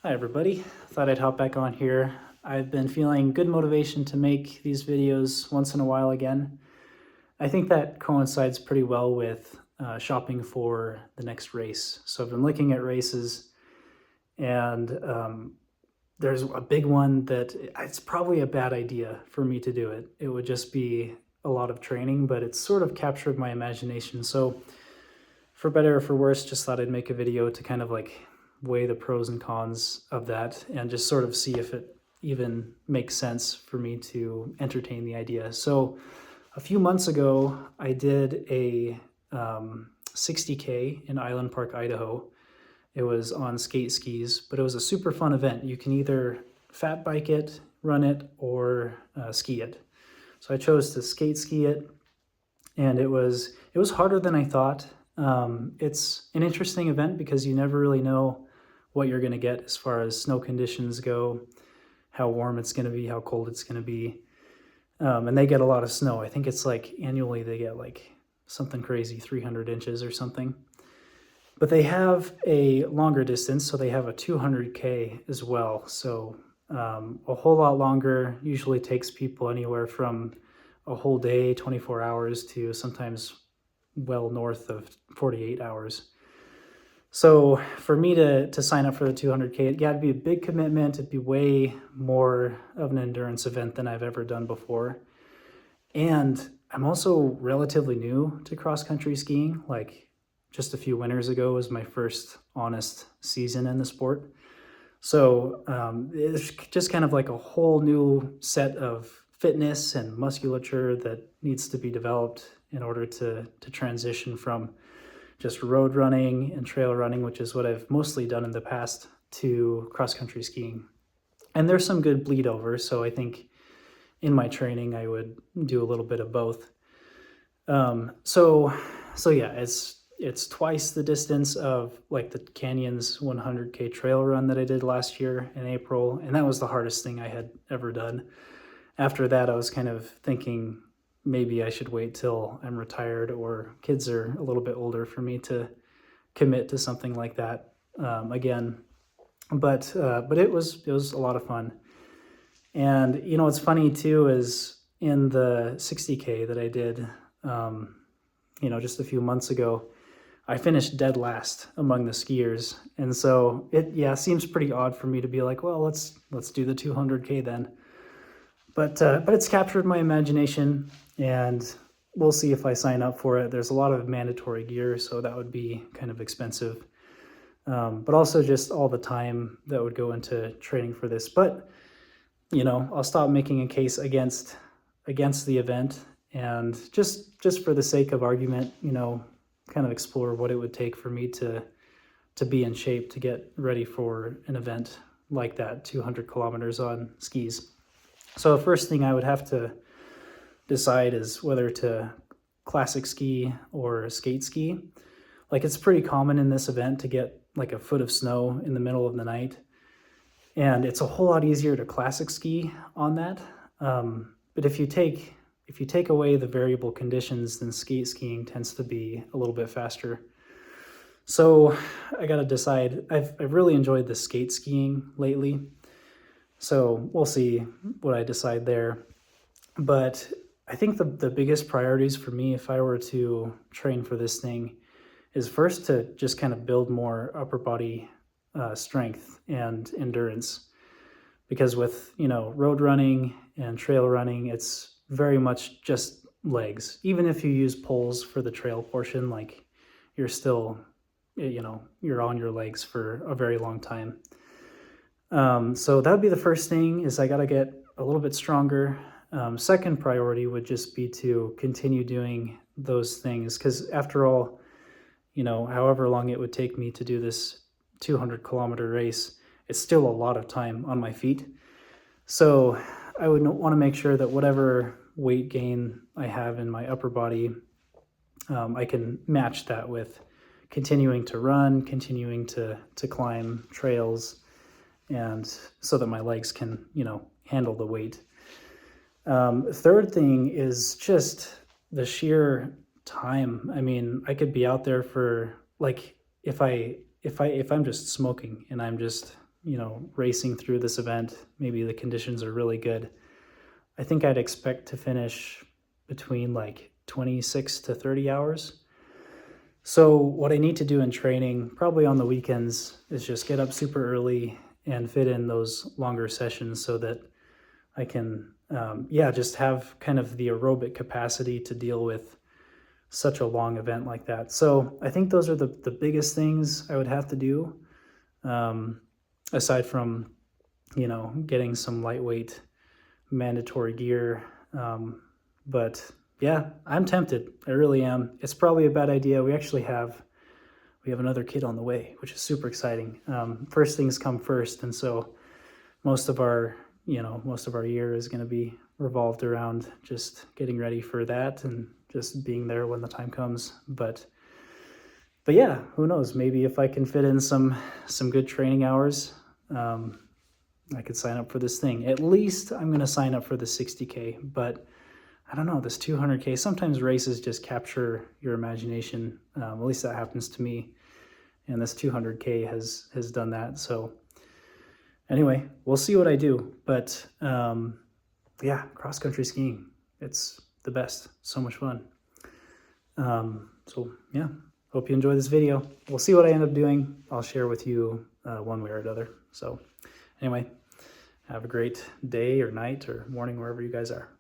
Hi everybody, thought I'd hop back on here. I've been feeling good motivation to make these videos once in a while again. I think that coincides pretty well with shopping for the next race. So I've been looking at races and there's a big one that it's probably a bad idea for me to do it. It would just be a lot of training, but it's sort of captured my imagination. So for better or for worse, just thought I'd make a video to kind of like weigh the pros and cons of that and just sort of see if it even makes sense for me to entertain the idea. So a few months ago, I did a 60K in Island Park, Idaho. It was on skate skis, but it was a super fun event. You can either fat bike it, run it, or ski it. So I chose to skate ski it, and it was harder than I thought. It's an interesting event because you never really know what you're going to get as far as snow conditions go, how warm it's going to be, how cold it's going to be. And they get a lot of snow. I think it's like annually they get like something crazy, 300 inches or something. But they have a longer distance, so they have a 200K as well. So a whole lot longer, usually takes people anywhere from a whole day, 24 hours, to sometimes well north of 48 hours. So for me to sign up for the 200K, it got to be a big commitment. It'd be way more of an endurance event than I've ever done before. And I'm also relatively new to cross-country skiing. Like just a few winters ago was my first honest season in the sport. So it's just kind of like a whole new set of fitness and musculature that needs to be developed in order to transition from just road running and trail running, which is what I've mostly done in the past, to cross-country skiing. And there's some good bleed over, so I think in my training I would do a little bit of both. So yeah, it's twice the distance of like the Canyons 100K trail run that I did last year in April, and that was the hardest thing I had ever done. After that, I was kind of thinking maybe I should wait till I'm retired or kids are a little bit older for me to commit to something like that again. But it was a lot of fun. And you know what's funny too is in the 60K that I did, just a few months ago, I finished dead last among the skiers, and so it seems pretty odd for me to be like, well, let's do the 200K then. But it's captured my imagination, and we'll see if I sign up for it. There's a lot of mandatory gear, so that would be kind of expensive. But also just all the time that would go into training for this. But I'll stop making a case against the event, and just for the sake of argument, kind of explore what it would take for me to be in shape to get ready for an event like that, 200 kilometers on skis. So the first thing I would have to decide is whether to classic ski or skate ski. Like it's pretty common in this event to get like a foot of snow in the middle of the night. And it's a whole lot easier to classic ski on that. But if you take away the variable conditions, then skate skiing tends to be a little bit faster. So I got to decide. I've really enjoyed the skate skiing lately. So we'll see what I decide there. But I think the biggest priorities for me, if I were to train for this thing, is first to just kind of build more upper body strength and endurance. Because with, road running and trail running, it's very much just legs. Even if you use poles for the trail portion, like you're still, you're on your legs for a very long time. So that would be the first thing, is I got to get a little bit stronger. Second priority would just be to continue doing those things, because after all, however long it would take me to do this 200-kilometer race, it's still a lot of time on my feet. So I would want to make sure that whatever weight gain I have in my upper body, I can match that with continuing to run, continuing to climb trails, and so that my legs can, handle the weight. Third thing is just the sheer time. I mean, I could be out there for like, if I'm just smoking and I'm just you know, racing through this event, maybe the conditions are really good, I think I'd expect to finish between like 26 to 30 hours. So what I need to do in training, probably on the weekends, is just get up super early and fit in those longer sessions so that I can, just have kind of the aerobic capacity to deal with such a long event like that. So I think those are the biggest things I would have to do, aside from, you know, getting some lightweight mandatory gear. But yeah, I'm tempted. I really am. It's probably a bad idea. We have another kid on the way, which is super exciting. First things come first, and so most of our year is going to be revolved around just getting ready for that and just being there when the time comes. But yeah, who knows? Maybe if I can fit in some good training hours, I could sign up for this thing. At least I'm going to sign up for the 60K, but I don't know, this 200K, sometimes races just capture your imagination. At least that happens to me. And this 200K has done that. So anyway, we'll see what I do. But yeah, cross-country skiing, it's the best. So much fun. So yeah, hope you enjoy this video. We'll see what I end up doing. I'll share with you one way or another. So anyway, have a great day or night or morning, wherever you guys are.